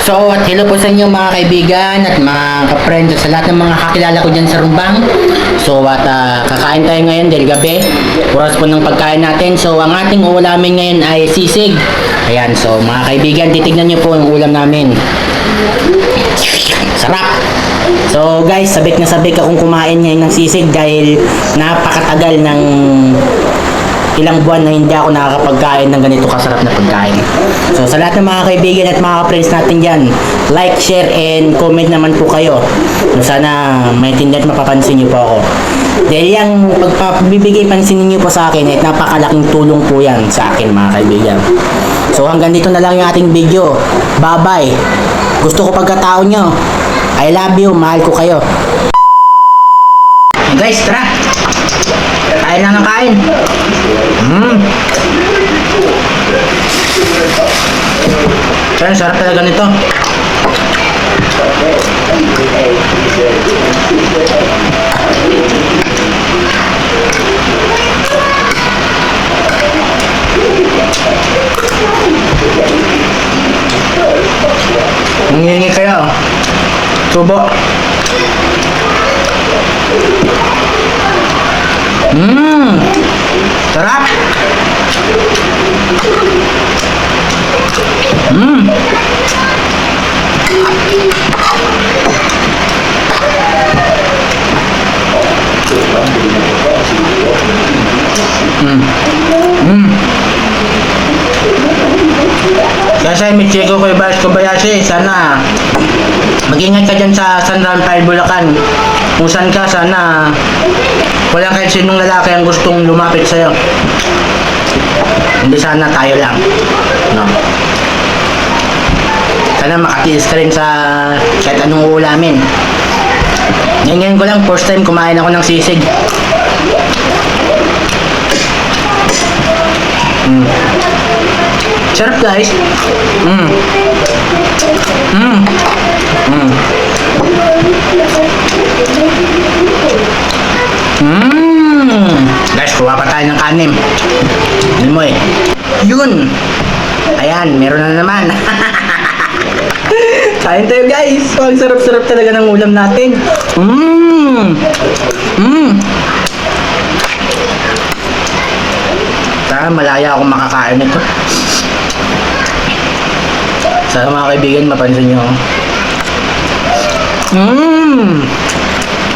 So, at hello po sa inyo mga kaibigan at mga ka-friends at sa lahat ng mga kakilala ko dyan sa Rumbang. So, at kakain tayo ngayon dahil gabi. Oras po ng pagkain natin. So, ang ating ulamin ngayon ay sisig. Ayan, so mga kaibigan, titignan nyo po ang ulam namin. Sarap! So guys, sabik na sabik akong kumain ngayon ng sisig dahil napakatagal ng ilang buwan na hindi ako nakakapagkain ng ganito kasarap na pagkain. So sa lahat ng mga kaibigan at mga friends natin dyan, like, share, and comment naman po kayo. So, sana maintindihan at mapapansin nyo po ako. Dahil yung pagpapibigay pansin niyo po sa akin at napakalaking tulong po yan sa akin mga kaibigan. So hanggang dito na lang yung ating video. Bye bye. Gusto ko pagkatao nyo. I love you. Mahal ko kayo. Guys, tara. Kain lang ng kain. Kaya sarap talaga nito. Nangingi kayo. Subo. Sarap. Kasi Michiko Kobayashi, sana mag-ingat ka dyan sa San Rafael, Bulacan. Kung saan ka, sana walang kahit sinong lalaki ang gustong lumapit sa'yo. Hindi, sana tayo lang, no? Sana makatiis ka rin sa kahit anong ulamin. Ngayon ko lang, first time kumain ako ng sisig. Sarap guys. Guys, kuha pa tayo ng kanin. Ano mo eh? Yun. Ayan, meron na naman. Kain tayo guys. Ang sarap-sarap talaga ng ulam natin. Sana malaya akong makakain nito. Sana mga kaibigan mapansin nyo.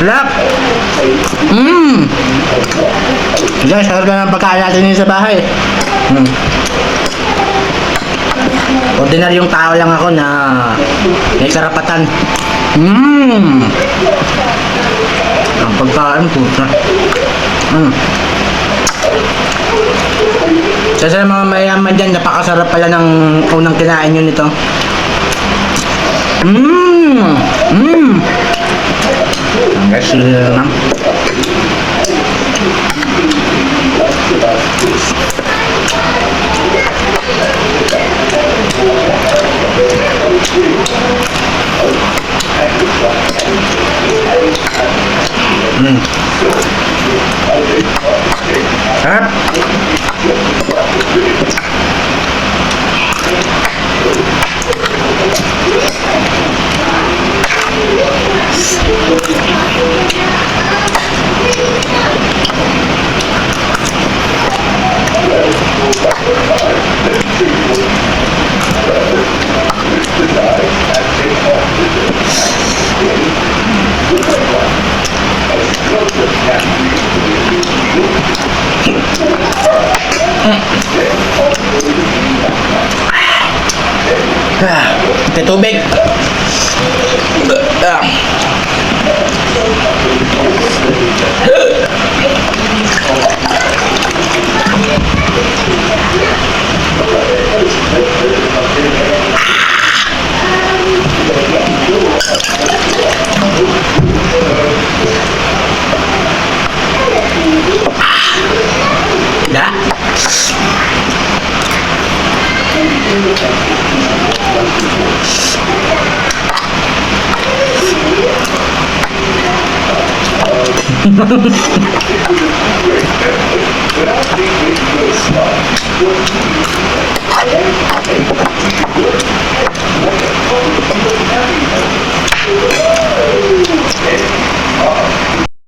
Sarap! Guys, sarap na ng pagkain natin yun sa bahay. Ordinaryong tao lang ako na may karapatan. Ang pagkain po. Sa mga mayaman dyan, napakasarap pala ng unang kinain nyo nito. Guys, sila lang. Sarap. Ito tubig.